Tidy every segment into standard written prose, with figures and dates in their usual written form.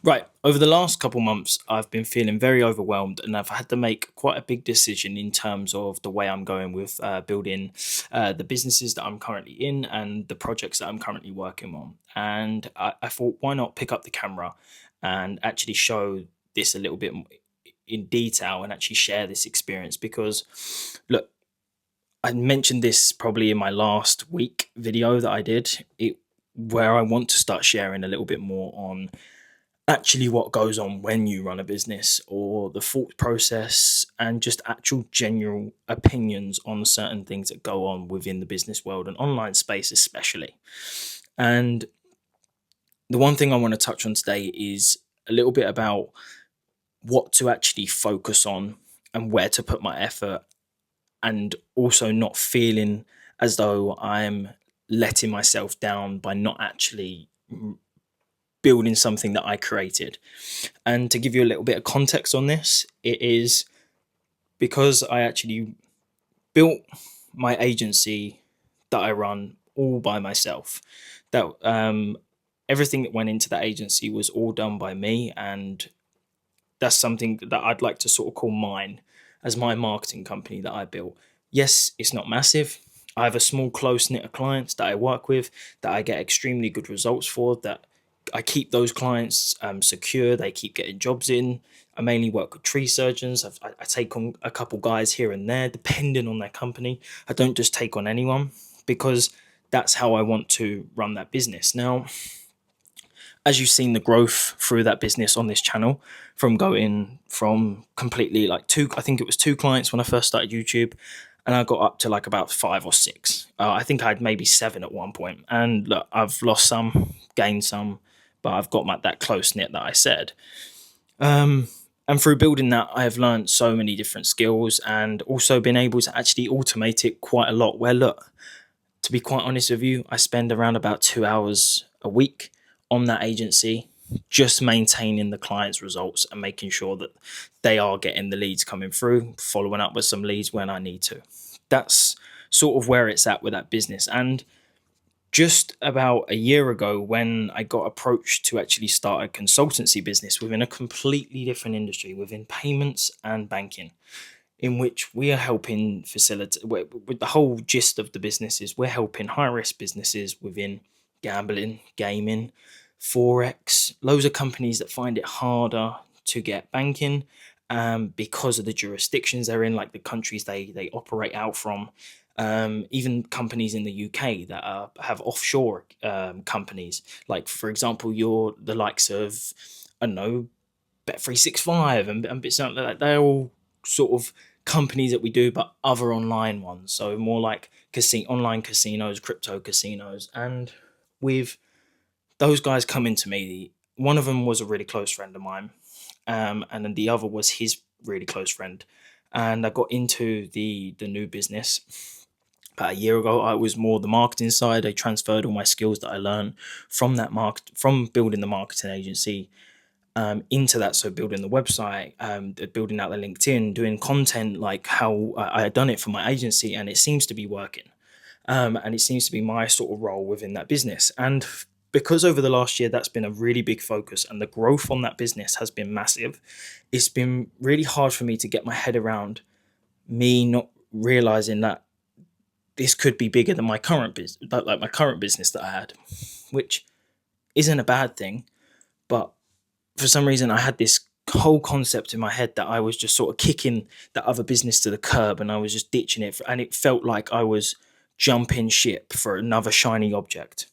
Right. Over the last couple months, I've been feeling very overwhelmed, and I've had to make quite a big decision in terms of the way I'm going with building the businesses that I'm currently in and the projects that I'm currently working on. And I thought, why not pick up the camera and actually show this a little bit in detail and actually share this experience? Because, look, I mentioned this probably in my last week video that I did, where I want to start sharing a little bit more on actually what goes on when you run a business, or the thought process and just actual general opinions on certain things that go on within the business world and online space especially. And the one thing I want to touch on today is a little bit about what to actually focus on and where to put my effort, and also not feeling as though I'm letting myself down by not actually building something that I created. And to give you a little bit of context on this, it is because I actually built my agency that I run all by myself. That everything that went into that agency was all done by me, and that's something that I'd like to sort of call mine, as my marketing company that I built. Yes, it's not massive. I have a small close knit of clients that I work with, that I get extremely good results for, that I keep those clients secure. They keep getting jobs in. I mainly work with tree surgeons. I take on a couple guys here and there, depending on their company. I don't just take on anyone, because that's how I want to run that business. Now, as you've seen the growth through that business on this channel, from going from completely like I think it was two clients when I first started YouTube, and I got up to like about five or six. I think I had maybe seven at one point. And look, I've lost some, gained some, but I've got that close knit that I said. And through building that, I have learned so many different skills, and also been able to actually automate it quite a lot. Where, look, to be quite honest with you, I spend around about 2 hours a week on that agency, just maintaining the client's results and making sure that they are getting the leads coming through, following up with some leads when I need to. That's sort of where it's at with that business. And just about a year ago, when I got approached to actually start a consultancy business within a completely different industry, within payments and banking, in which we are helping facilitate, with the whole gist of the business is we're helping high risk businesses within gambling, gaming, forex, loads of companies that find it harder to get banking, because of the jurisdictions they're in, like the countries they operate out from. Even companies in the UK that have offshore companies, like for example, the likes of, I don't know, Bet365 and bits like that. They're all sort of companies that we do, but other online ones. So more like online casinos, crypto casinos. And with those guys coming to me, one of them was a really close friend of mine, and then the other was his really close friend. And I got into the new business about a year ago. I was more the marketing side. I transferred all my skills that I learned from from building the marketing agency, into that. So building the website, building out the LinkedIn, doing content like how I had done it for my agency, and it seems to be working. And it seems to be my sort of role within that business. And because over the last year, that's been a really big focus, and the growth on that business has been massive, it's been really hard for me to get my head around me not realizing that this could be bigger than my current business, like my current business that I had, which isn't a bad thing. But for some reason, I had this whole concept in my head that I was just sort of kicking that other business to the curb, and I was just ditching it. And it felt like I was jumping ship for another shiny object,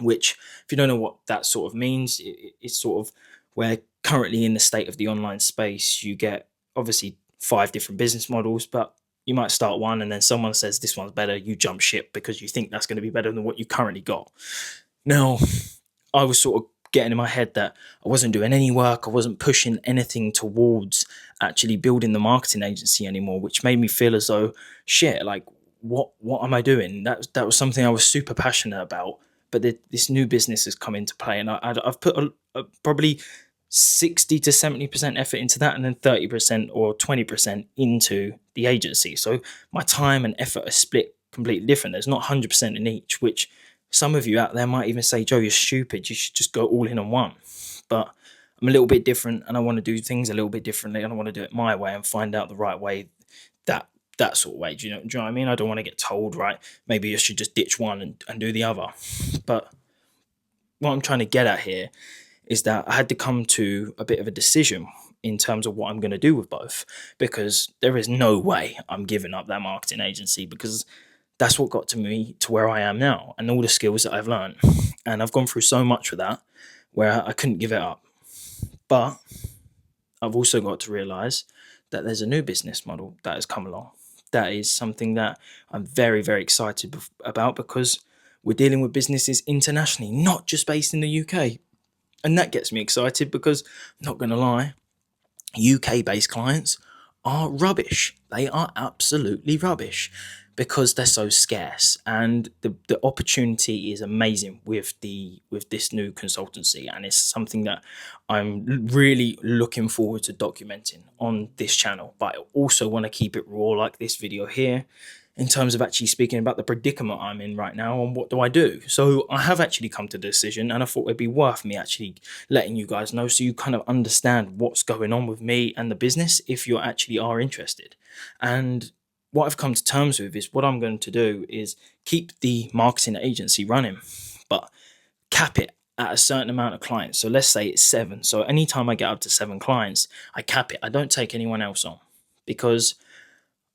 which, if you don't know what that sort of means, it's sort of where currently in the state of the online space, you get obviously 5 different business models, but you might start one and then someone says this one's better, you jump ship because you think that's going to be better than what you currently got. Now, I was sort of getting in my head that I wasn't doing any work, I wasn't pushing anything towards actually building the marketing agency anymore, which made me feel as though, shit, like what am I doing? That was something I was super passionate about, but this new business has come into play, and I've put probably 60 to 70% effort into that, and then 30% or 20% into the agency. So my time and effort are split completely different. There's not 100% in each, which some of you out there might even say, Joe, you're stupid, you should just go all in on one. but I'm a little bit different and I want to do things a little bit differently, and I want to do it my way and find out the right way, that that sort of way. Do you know what I mean? I don't want to get told, right, maybe you should just ditch one and do the other. But what I'm trying to get at here is that I had to come to a bit of a decision in terms of what I'm going to do with both, because there is no way I'm giving up that marketing agency, because that's what got to me to where I am now and all the skills that I've learned. And I've gone through so much with that where I couldn't give it up. But I've also got to realize that there's a new business model that has come along. That is something that I'm very, very excited about, because we're dealing with businesses internationally, not just based in the UK. And that gets me excited because, I'm not going to lie, UK based clients are rubbish. They are absolutely rubbish because they're so scarce, and the opportunity is amazing with this new consultancy, and it's something that I'm really looking forward to documenting on this channel. But I also want to keep it raw, like this video here, in terms of actually speaking about the predicament I'm in right now and what do I do. So I have actually come to the decision, and I thought it'd be worth me actually letting you guys know, so you kind of understand what's going on with me and the business if you actually are interested. And what I've come to terms with is, what I'm going to do is keep the marketing agency running, but cap it at a certain amount of clients. So let's say it's 7. So anytime I get up to 7 clients, I cap it. I don't take anyone else on, because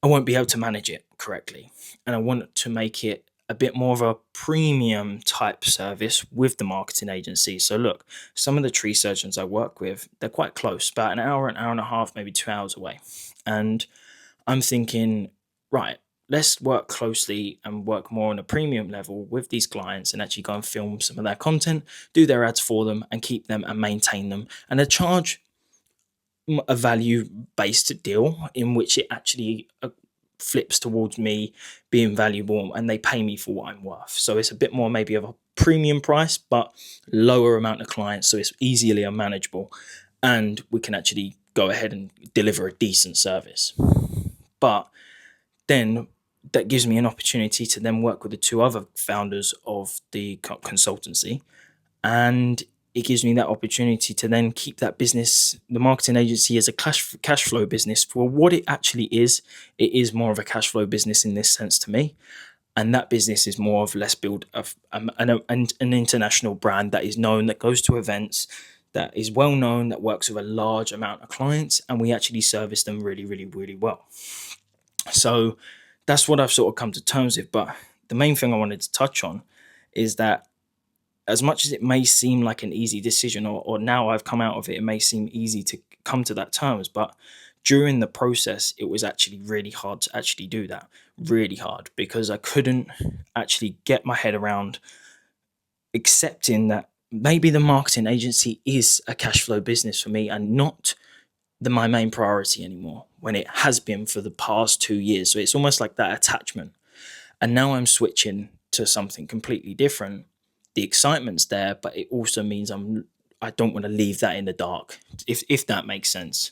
I won't be able to manage it correctly. And I want to make it a bit more of a premium type service with the marketing agency. So look, some of the tree surgeons I work with, they're quite close, about an hour and a half, maybe 2 hours away. And I'm thinking, right, let's work closely and work more on a premium level with these clients, and actually go and film some of their content, do their ads for them, and keep them and maintain them. And I charge a value based deal in which it actually flips towards me being valuable, and they pay me for what I'm worth. So it's a bit more maybe of a premium price, but lower amount of clients, so it's easily manageable, and we can actually go ahead and deliver a decent service. But then that gives me an opportunity to then work with the 2 other founders of the consultancy, and it gives me that opportunity to then keep that business, the marketing agency, as a cash flow business for what it actually is. It is more of a cash flow business in this sense to me. And that business is more of, let's build an international brand that is known, that goes to events, that is well known, that works with a large amount of clients, and we actually service them really, really, really well. So that's what I've sort of come to terms with. But the main thing I wanted to touch on is that, as much as it may seem like an easy decision, or now I've come out of it, it may seem easy to come to that terms, but during the process, it was actually really hard to actually do that. Really hard, because I couldn't actually get my head around accepting that maybe the marketing agency is a cash flow business for me, and not my main priority anymore, when it has been for the past 2 years. So it's almost like that attachment. And now I'm switching to something completely different. The excitement's there, but it also means I don't want to leave that in the dark, if that makes sense.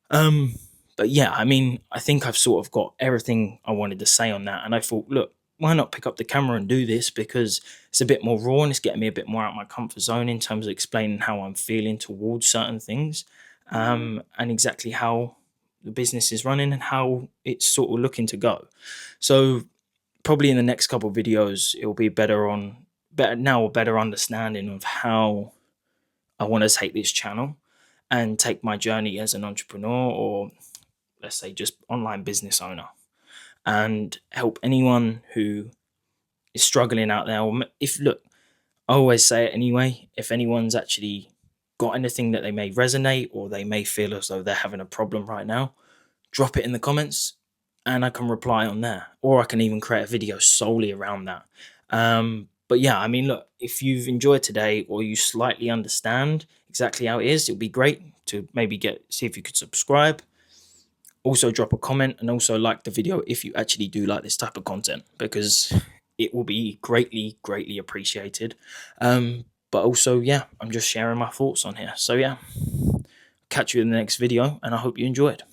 But yeah, I mean, I think I've sort of got everything I wanted to say on that. And I thought, look, why not pick up the camera and do this, because it's a bit more raw and it's getting me a bit more out of my comfort zone in terms of explaining how I'm feeling towards certain things, and exactly how the business is running and how it's sort of looking to go. So probably in the next couple of videos, it'll be better understanding of how I want to take this channel and take my journey as an entrepreneur, or let's say just online business owner, and help anyone who is struggling out there. Or I always say it anyway, if anyone's actually got anything that they may resonate, or they may feel as though they're having a problem right now, drop it in the comments and I can reply on there, or I can even create a video solely around that. But yeah, I mean, look, if you've enjoyed today, or you slightly understand exactly how it is, it'd be great to maybe see if you could subscribe. Also drop a comment, and also like the video if you actually do like this type of content, because it will be greatly, greatly appreciated. But also, yeah, I'm just sharing my thoughts on here. So yeah, catch you in the next video, and I hope you enjoyed.